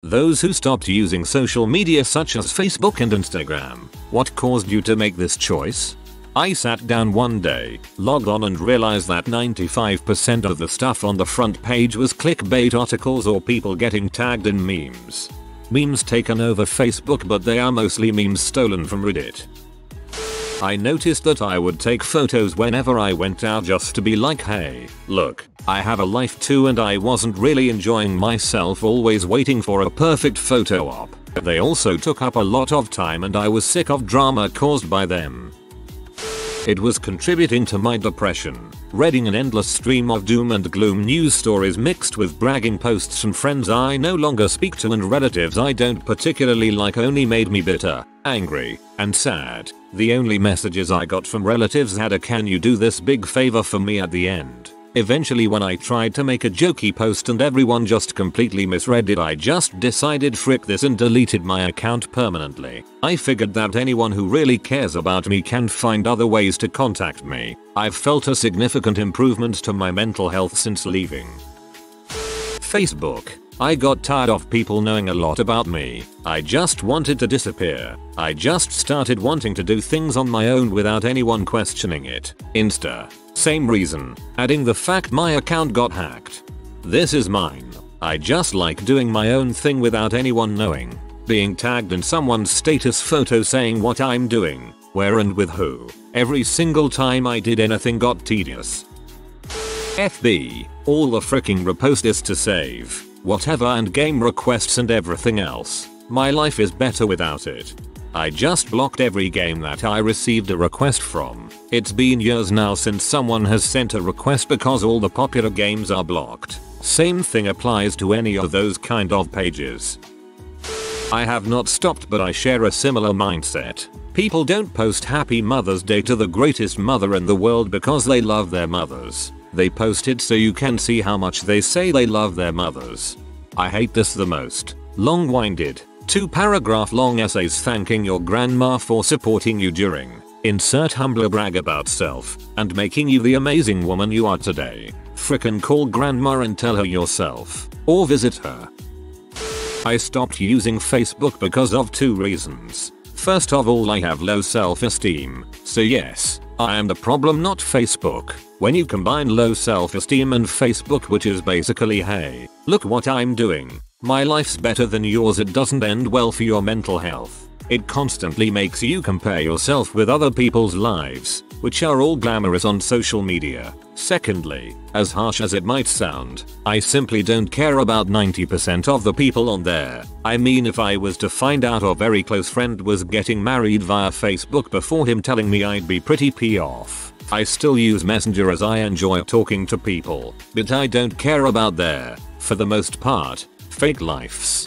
Those who stopped using social media such as Facebook and Instagram. What caused you to make this choice? I sat down one day, logged on and realized that 95% of the stuff on the front page was clickbait articles or people getting tagged in memes. Memes taken over Facebook, but they are mostly memes stolen from Reddit. I noticed that I would take photos whenever I went out just to be like, hey, look, I have a life too, and I wasn't really enjoying myself always waiting for a perfect photo op. They also took up a lot of time and I was sick of drama caused by them. It was contributing to my depression. Reading an endless stream of doom and gloom news stories mixed with bragging posts from friends I no longer speak to and relatives I don't particularly like only made me bitter, angry, and sad. The only messages I got from relatives had a "can you do this big favor for me" at the end. Eventually, when I tried to make a jokey post and everyone just completely misread it, I just decided frick this and deleted my account permanently. I figured that anyone who really cares about me can find other ways to contact me. I've felt a significant improvement to my mental health since leaving Facebook. I got tired of people knowing a lot about me. I just wanted to disappear. I just started wanting to do things on my own without anyone questioning it. Insta. Same reason. Adding the fact my account got hacked. This is mine. I just like doing my own thing without anyone knowing. Being tagged in someone's status photo saying what I'm doing, where and with who. Every single time I did anything got tedious. FB. All the freaking repost is to save. Whatever, and game requests and everything else. My life is better without it. I just blocked every game that I received a request from. It's been years now since someone has sent a request because all the popular games are blocked. Same thing applies to any of those kind of pages. I have not stopped, but I share a similar mindset. People don't post Happy Mother's Day to the greatest mother in the world because they love their mothers. They post it so you can see how much they say they love their mothers. I hate this the most. Long-winded, 2-paragraph long essays thanking your grandma for supporting you during insert humble brag about self and making you the amazing woman you are today. Frickin' call grandma and tell her yourself, or visit her. I stopped using Facebook because of 2 reasons. First of all, I have low self-esteem, so yes, I am the problem, not Facebook. When you combine low self-esteem and Facebook, which is basically, hey, look what I'm doing, my life's better than yours, it doesn't end well for your mental health. It constantly makes you compare yourself with other people's lives, which are all glamorous on social media. Secondly, as harsh as it might sound, I simply don't care about 90% of the people on there. I mean, if I was to find out a very close friend was getting married via Facebook before him telling me, I'd be pretty pissed off. I still use Messenger as I enjoy talking to people, but I don't care about their, for the most part, fake lives.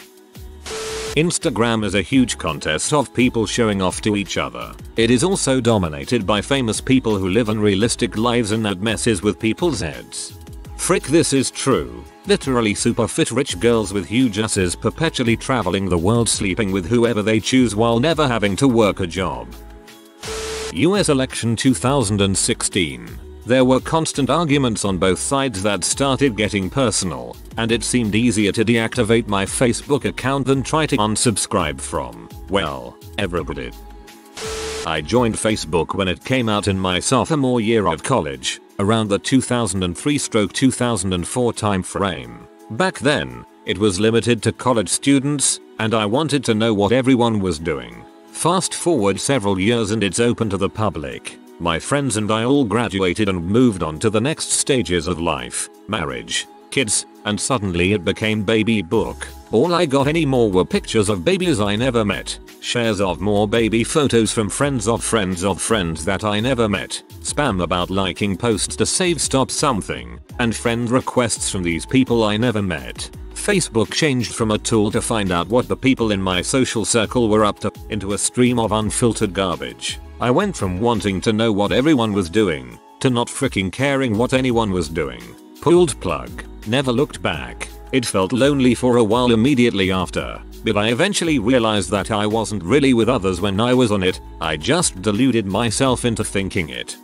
Instagram is a huge contest of people showing off to each other. It is also dominated by famous people who live unrealistic lives, and that messes with people's heads. Frick, this is true. Literally super fit rich girls with huge asses perpetually traveling the world sleeping with whoever they choose while never having to work a job. US election 2016. There were constant arguments on both sides that started getting personal, and it seemed easier to deactivate my Facebook account than try to unsubscribe from, well, everybody. I joined Facebook when it came out in my sophomore year of college, around the 2003-2004 timeframe. Back then, it was limited to college students, and I wanted to know what everyone was doing. Fast forward several years and it's open to the public. My friends and I all graduated and moved on to the next stages of life, marriage, kids, and suddenly it became baby book. All I got anymore were pictures of babies I never met, shares of more baby photos from friends of friends of friends that I never met, spam about liking posts to save stop something, and friend requests from these people I never met. Facebook changed from a tool to find out what the people in my social circle were up to, into a stream of unfiltered garbage. I went from wanting to know what everyone was doing, to not freaking caring what anyone was doing. Pulled plug. Never looked back. It felt lonely for a while immediately after, but I eventually realized that I wasn't really with others when I was on it, I just deluded myself into thinking it.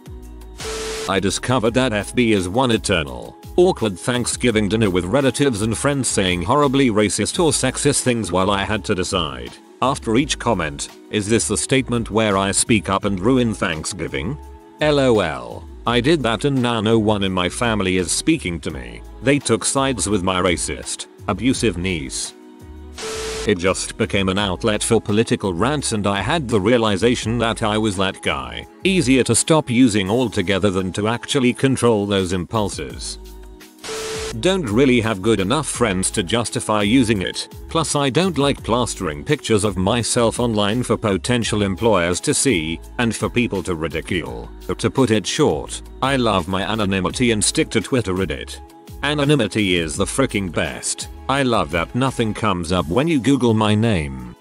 I discovered that FB is one eternal, awkward Thanksgiving dinner with relatives and friends saying horribly racist or sexist things while I had to decide, after each comment, is this the statement where I speak up and ruin Thanksgiving? LOL. I did that and now no one in my family is speaking to me. They took sides with my racist, abusive niece. It just became an outlet for political rants and I had the realization that I was that guy. Easier to stop using altogether than to actually control those impulses. Don't really have good enough friends to justify using it. Plus I don't like plastering pictures of myself online for potential employers to see and for people to ridicule. To put it short, I love my anonymity and stick to Twitter Reddit. Anonymity is the freaking best. I love that nothing comes up when you Google my name.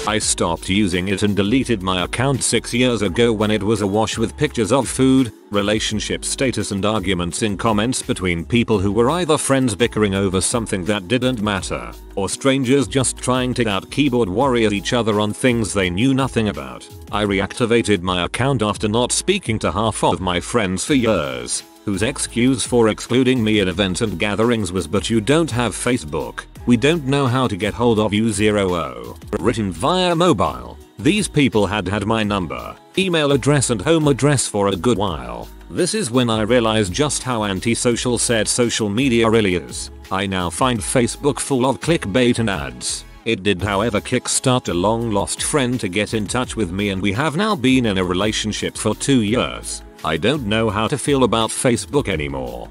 I stopped using it and deleted my account 6 years ago when it was awash with pictures of food, relationship status and arguments in comments between people who were either friends bickering over something that didn't matter, or strangers just trying to out keyboard warrior each other on things they knew nothing about. I reactivated my account after not speaking to half of my friends for years, whose excuse for excluding me at events and gatherings was "but you don't have Facebook. We don't know how to get hold of you 00. Written via mobile. These people had my number, email address and home address for a good while. This is when I realized just how antisocial said social media really is. I now find Facebook full of clickbait and ads. It did however kickstart a long lost friend to get in touch with me and we have now been in a relationship for 2 years. I don't know how to feel about Facebook anymore.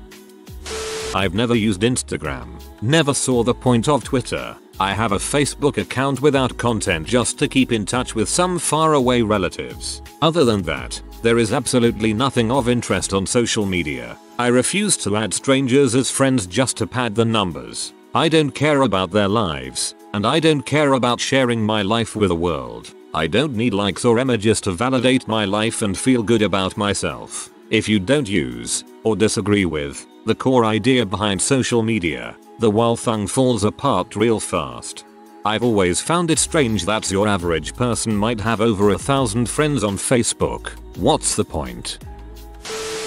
I've never used Instagram. Never saw the point of Twitter. I have a Facebook account without content just to keep in touch with some faraway relatives. Other than that, there is absolutely nothing of interest on social media. I refuse to add strangers as friends just to pad the numbers. I don't care about their lives, and I don't care about sharing my life with the world. I don't need likes or images to validate my life and feel good about myself. If you don't use, or disagree with, the core idea behind social media, the whole thing falls apart real fast. I've always found it strange that your average person might have over 1,000 friends on Facebook. What's the point?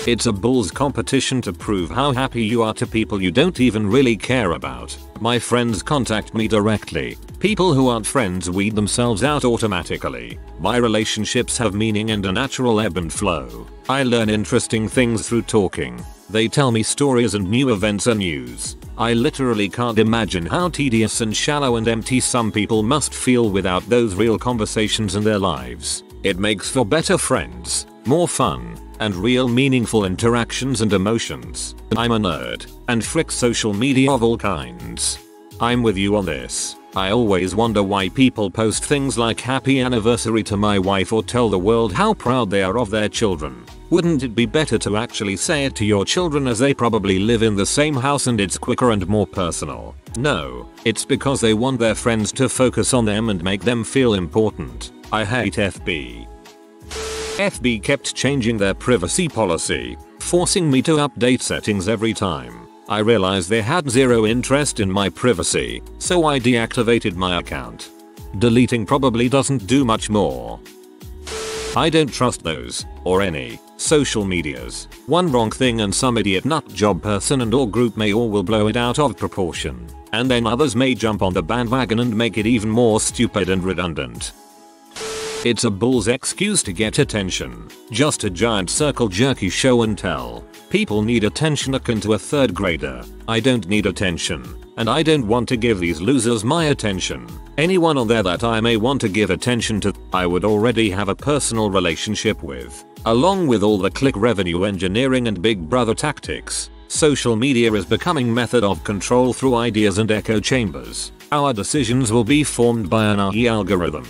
It's a bull's competition to prove how happy you are to people you don't even really care about. My friends contact me directly. People who aren't friends weed themselves out automatically. My relationships have meaning and a natural ebb and flow. I learn interesting things through talking. They tell me stories and new events and news. I literally can't imagine how tedious and shallow and empty some people must feel without those real conversations in their lives. It makes for better friends, more fun, and real meaningful interactions and emotions. I'm a nerd, and frick social media of all kinds. I'm with you on this. I always wonder why people post things like happy anniversary to my wife or tell the world how proud they are of their children. Wouldn't it be better to actually say it to your children as they probably live in the same house and it's quicker and more personal? No, it's because they want their friends to focus on them and make them feel important. I hate FB. FB kept changing their privacy policy, forcing me to update settings every time. I realized they had zero interest in my privacy, so I deactivated my account. Deleting probably doesn't do much more. I don't trust those, or any, social medias. One wrong thing and some idiot nut job person and or group may or will blow it out of proportion. And then others may jump on the bandwagon and make it even more stupid and redundant. It's a bull's excuse to get attention. Just a giant circle jerky show and tell. People need attention akin to a third grader. I don't need attention. And I don't want to give these losers my attention. Anyone on there that I may want to give attention to, I would already have a personal relationship with. Along with all the click revenue engineering and big brother tactics, social media is becoming method of control through ideas and echo chambers. Our decisions will be formed by an AI algorithm.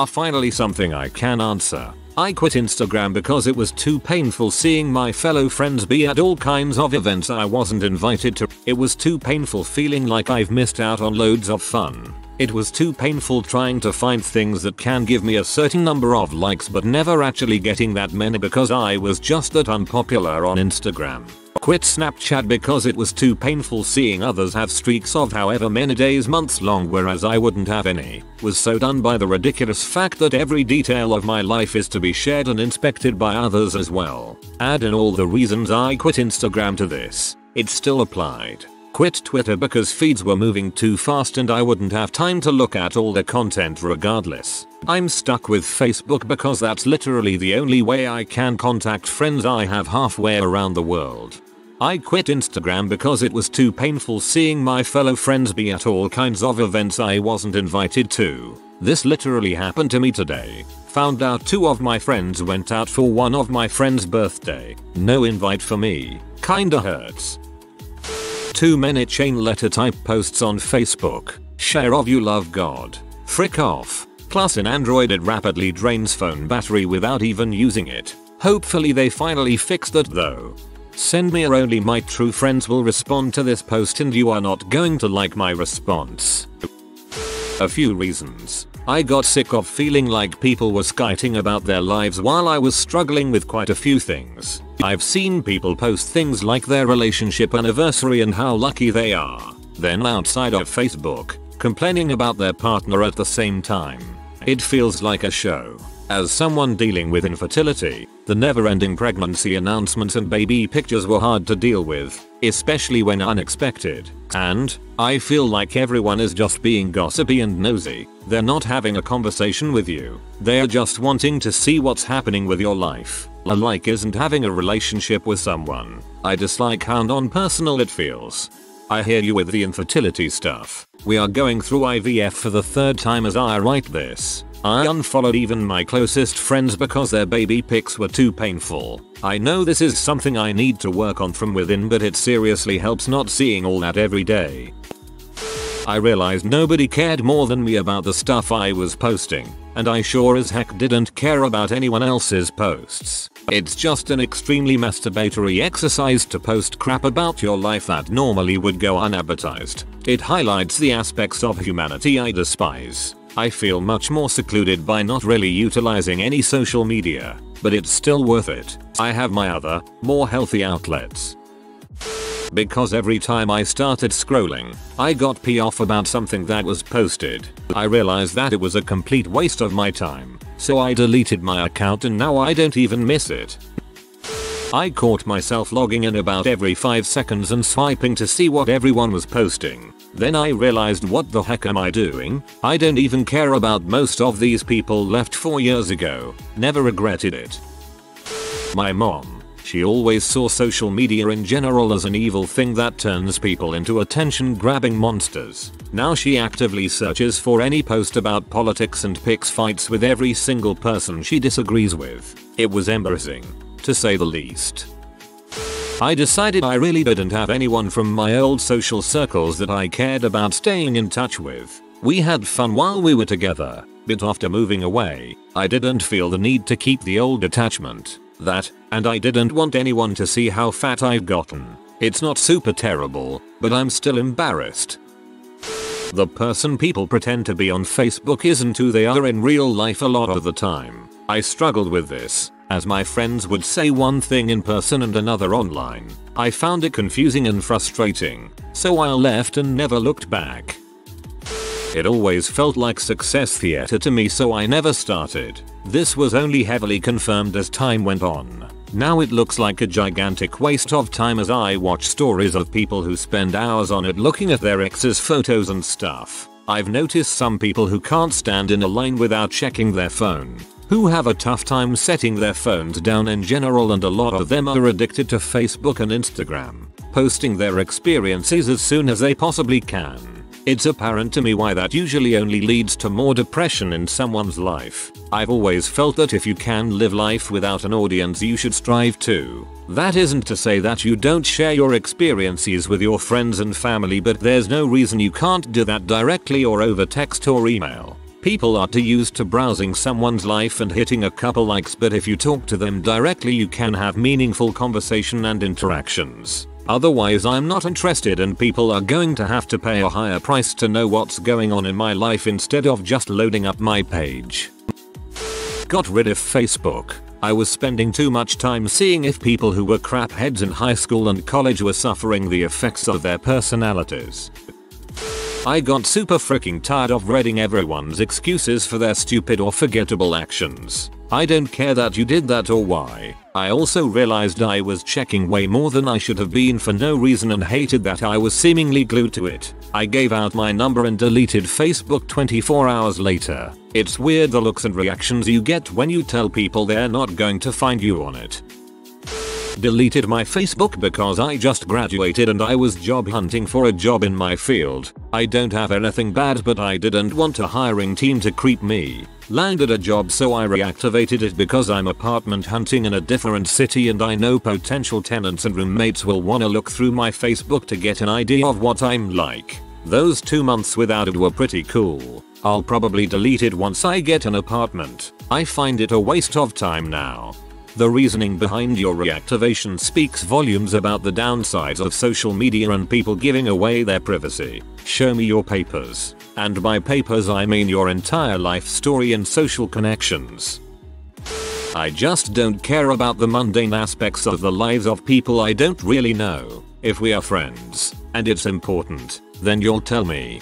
Finally something I can answer. I quit Instagram because it was too painful seeing my fellow friends be at all kinds of events I wasn't invited to. It was too painful feeling like I've missed out on loads of fun. It was too painful trying to find things that can give me a certain number of likes but never actually getting that many because I was just that unpopular on Instagram. quit Snapchat because it was too painful seeing others have streaks of however many days, months long, whereas I wouldn't have any. Was so done by the ridiculous fact that every detail of my life is to be shared and inspected by others as well. Add in all the reasons I quit Instagram to this. It still applied. Quit Twitter because feeds were moving too fast and I wouldn't have time to look at all the content regardless. I'm stuck with Facebook because that's literally the only way I can contact friends I have halfway around the world. I quit Instagram because it was too painful seeing my fellow friends be at all kinds of events I wasn't invited to. This literally happened to me today. Found out 2 of my friends went out for one of my friend's birthday. No invite for me. Kinda hurts. Too many chain letter type posts on Facebook. Share of you love God. Frick off. Plus in Android it rapidly drains phone battery without even using it. Hopefully they finally fix that though. Send me a only my true friends will respond to this post and you are not going to like my response. A few reasons. I got sick of feeling like people were skiting about their lives while I was struggling with quite a few things. I've seen people post things like their relationship anniversary and how lucky they are. Then outside of Facebook, complaining about their partner at the same time. It feels like a show. As someone dealing with infertility, the never-ending pregnancy announcements and baby pictures were hard to deal with, especially when unexpected. And I feel like everyone is just being gossipy and nosy. They're not having a conversation with you. They're just wanting to see what's happening with your life. A like isn't having a relationship with someone. I dislike how non-personal it feels. I hear you with the infertility stuff. We are going through IVF for the 3rd time as I write this. I unfollowed even my closest friends because their baby pics were too painful. I know this is something I need to work on from within, but it seriously helps not seeing all that every day. I realized nobody cared more than me about the stuff I was posting, and I sure as heck didn't care about anyone else's posts. It's just an extremely masturbatory exercise to post crap about your life that normally would go unadvertised. It highlights the aspects of humanity I despise. I feel much more secluded by not really utilizing any social media, but it's still worth it. I have my other, more healthy outlets. Because every time I started scrolling, I got pissed off about something that was posted. I realized that it was a complete waste of my time, so I deleted my account and now I don't even miss it. I caught myself logging in about every 5 seconds and swiping to see what everyone was posting. Then I realized, what the heck am I doing? I don't even care about most of these people left 4 years ago. Never regretted it. My mom. She always saw social media in general as an evil thing that turns people into attention-grabbing monsters. Now she actively searches for any post about politics and picks fights with every single person she disagrees with. It was embarrassing, to say the least. I decided I really didn't have anyone from my old social circles that I cared about staying in touch with. We had fun while we were together, but after moving away, I didn't feel the need to keep the old attachment. And I didn't want anyone to see how fat I've gotten. It's not super terrible, but I'm still embarrassed. The person people pretend to be on Facebook isn't who they are in real life a lot of the time. I struggled with this, as my friends would say one thing in person and another online. I found it confusing and frustrating, so I left and never looked back. It always felt like success theater to me, so I never started. This was only heavily confirmed as time went on. Now it looks like a gigantic waste of time as I watch stories of people who spend hours on it looking at their ex's photos and stuff. I've noticed some people who can't stand in a line without checking their phone, who have a tough time setting their phones down in general, and a lot of them are addicted to Facebook and Instagram, posting their experiences as soon as they possibly can. It's apparent to me why that usually only leads to more depression in someone's life. I've always felt that if you can live life without an audience, you should strive to. That isn't to say that you don't share your experiences with your friends and family, but there's no reason you can't do that directly or over text or email. People are too used to browsing someone's life and hitting a couple likes, but if you talk to them directly, you can have meaningful conversation and interactions. Otherwise, I'm not interested, and people are going to have to pay a higher price to know what's going on in my life instead of just loading up my page. Got rid of Facebook. I was spending too much time seeing if people who were crap heads in high school and college were suffering the effects of their personalities. I got super freaking tired of reading everyone's excuses for their stupid or forgettable actions. I don't care that you did that or why. I also realized I was checking way more than I should have been for no reason and hated that I was seemingly glued to it. I gave out my number and deleted Facebook 24 hours later. It's weird the looks and reactions you get when you tell people they're not going to find you on it. Deleted my Facebook because I just graduated and I was job hunting for a job in my field. I don't have anything bad, but I didn't want a hiring team to creep me. Landed a job, so I reactivated it because I'm apartment hunting in a different city and I know potential tenants and roommates will wanna look through my Facebook to get an idea of what I'm like. Those 2 months without it were pretty cool. I'll probably delete it once I get an apartment. I find it a waste of time now. The reasoning behind your reactivation speaks volumes about the downsides of social media and people giving away their privacy. Show me your papers. And by papers I mean your entire life story and social connections. I just don't care about the mundane aspects of the lives of people I don't really know. If we are friends, and it's important, then you'll tell me.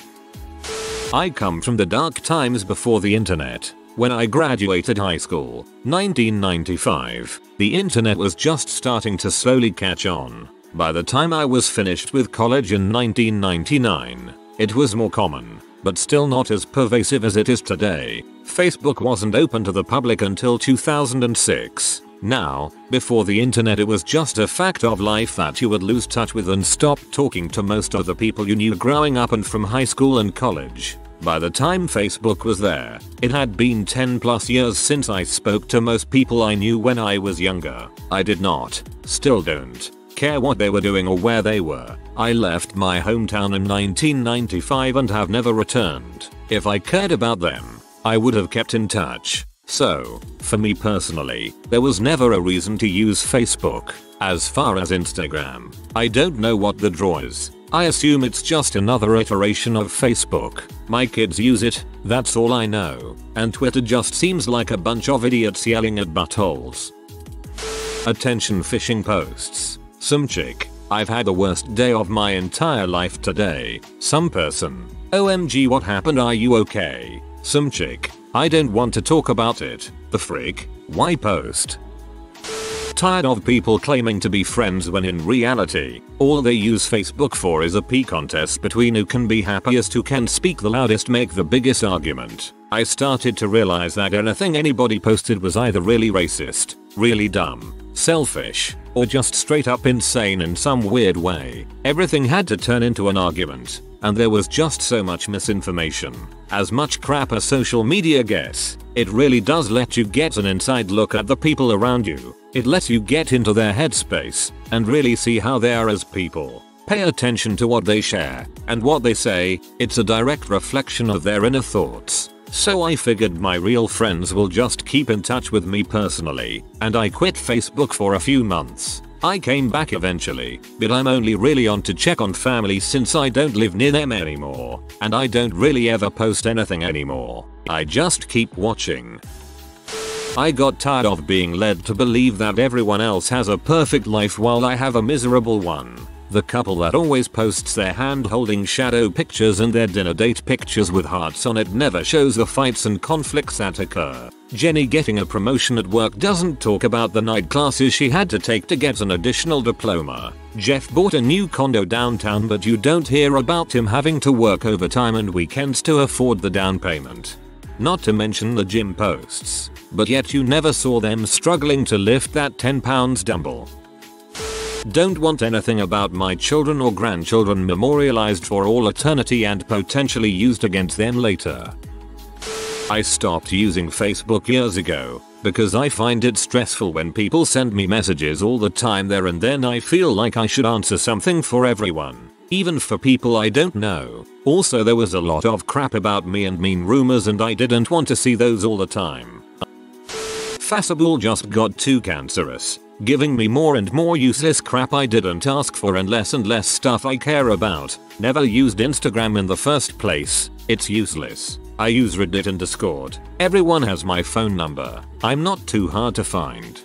I come from the dark times before the internet. When I graduated high school, 1995, the internet was just starting to slowly catch on. By the time I was finished with college in 1999, it was more common, but still not as pervasive as it is today. Facebook wasn't open to the public until 2006. Now, before the internet, it was just a fact of life that you would lose touch with and stop talking to most of the people you knew growing up and from high school and college. By the time Facebook was there, it had been 10+ years since I spoke to most people I knew when I was younger. I did not, still don't, care what they were doing or where they were. I left my hometown in 1995 and have never returned. If I cared about them, I would have kept in touch. So, for me personally, there was never a reason to use Facebook. As far as Instagram, I don't know what the draw is. I assume it's just another iteration of Facebook. My kids use it, that's all I know. And Twitter just seems like a bunch of idiots yelling at buttholes. Attention phishing posts. Some chick, I've had the worst day of my entire life today. Some person, OMG what happened, are you okay? Some chick, I don't want to talk about it. The frick? Why post? Tired of people claiming to be friends when in reality, all they use Facebook for is a pee contest between who can be happiest, who can speak the loudest, make the biggest argument. I started to realize that anything anybody posted was either really racist, really dumb, selfish, or just straight up insane in some weird way. Everything had to turn into an argument, and there was just so much misinformation. As much crap as social media gets, it really does let you get an inside look at the people around you. It lets you get into their headspace and really see how they are as people. Pay attention to what they share and what they say. It's a direct reflection of their inner thoughts. So I figured my real friends will just keep in touch with me personally, and I quit Facebook for a few months. I came back eventually, but I'm only really on to check on family since I don't live near them anymore, and I don't really ever post anything anymore. I just keep watching. I got tired of being led to believe that everyone else has a perfect life while I have a miserable one. The couple that always posts their hand holding shadow pictures and their dinner date pictures with hearts on it never shows the fights and conflicts that occur. Jenny getting a promotion at work doesn't talk about the night classes she had to take to get an additional diploma. Jeff bought a new condo downtown, but you don't hear about him having to work overtime and weekends to afford the down payment. Not to mention the gym posts, but yet you never saw them struggling to lift that 10 pounds dumbbell. Don't want anything about my children or grandchildren memorialized for all eternity and potentially used against them later. I stopped using Facebook years ago because I find it stressful when people send me messages all the time there and then. I feel like I should answer something for everyone, even for people I don't know. Also, there was a lot of crap about me and mean rumors, and I didn't want to see those all the time. Facebook just got too cancerous, giving me more and more useless crap I didn't ask for and less stuff I care about. Never used Instagram in the first place. It's useless. I use Reddit and Discord. Everyone has my phone number. I'm not too hard to find.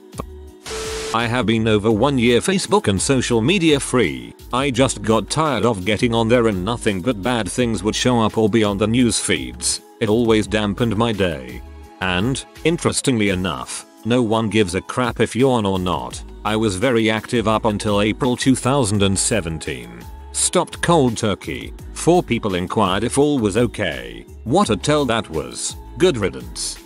I have been over 1 year Facebook and social media free. I just got tired of getting on there and nothing but bad things would show up or be on the news feeds. It always dampened my day. And, interestingly enough, no one gives a crap if you're on or not. I was very active up until April 2017. Stopped cold turkey. 4 people inquired if all was okay. What a tell that was. Good riddance.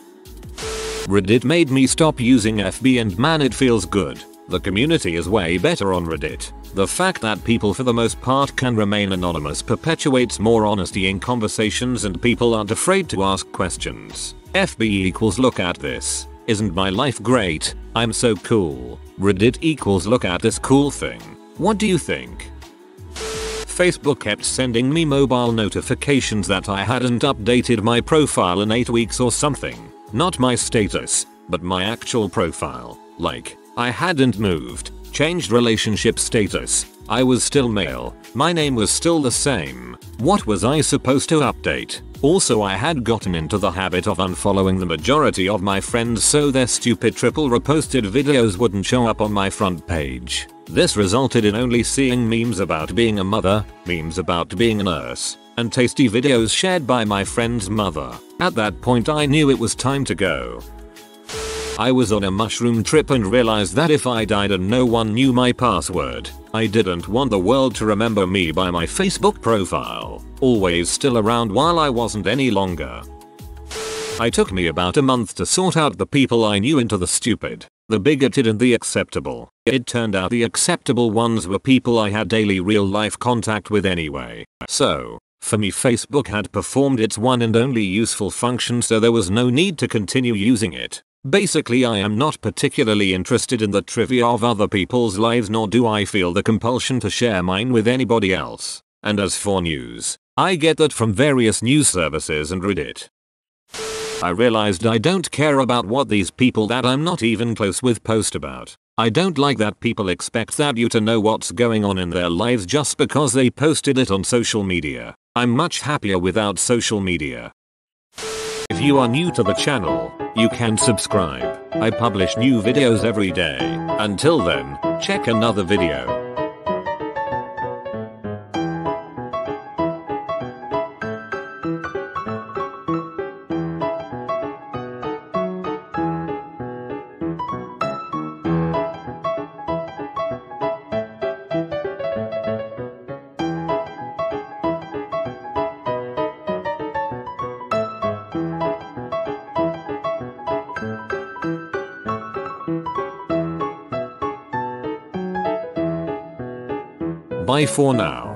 Reddit made me stop using FB and man it feels good. The community is way better on Reddit. The fact that people for the most part can remain anonymous perpetuates more honesty in conversations and people aren't afraid to ask questions. FB equals look at this. Isn't my life great? I'm so cool. Reddit equals look at this cool thing. What do you think? Facebook kept sending me mobile notifications that I hadn't updated my profile in 8 weeks or something. Not my status, but my actual profile. Like, I hadn't moved, changed relationship status, I was still male, my name was still the same. What was I supposed to update? Also I had gotten into the habit of unfollowing the majority of my friends so their stupid triple reposted videos wouldn't show up on my front page. This resulted in only seeing memes about being a mother, memes about being a nurse, and tasty videos shared by my friend's mother. At that point I knew it was time to go. I was on a mushroom trip and realized that if I died and no one knew my password, I didn't want the world to remember me by my Facebook profile, always still around while I wasn't any longer. It took me about a month to sort out the people I knew into the stupid, the bigoted and the acceptable. It turned out the acceptable ones were people I had daily real life contact with anyway. So, for me Facebook had performed its one and only useful function so there was no need to continue using it. Basically I am not particularly interested in the trivia of other people's lives nor do I feel the compulsion to share mine with anybody else. And as for news, I get that from various news services and Reddit. I realized I don't care about what these people that I'm not even close with post about. I don't like that people expect that you to know what's going on in their lives just because they posted it on social media. I'm much happier without social media. If you are new to the channel, you can subscribe. I publish new videos every day. Until then, check another video. Bye for now.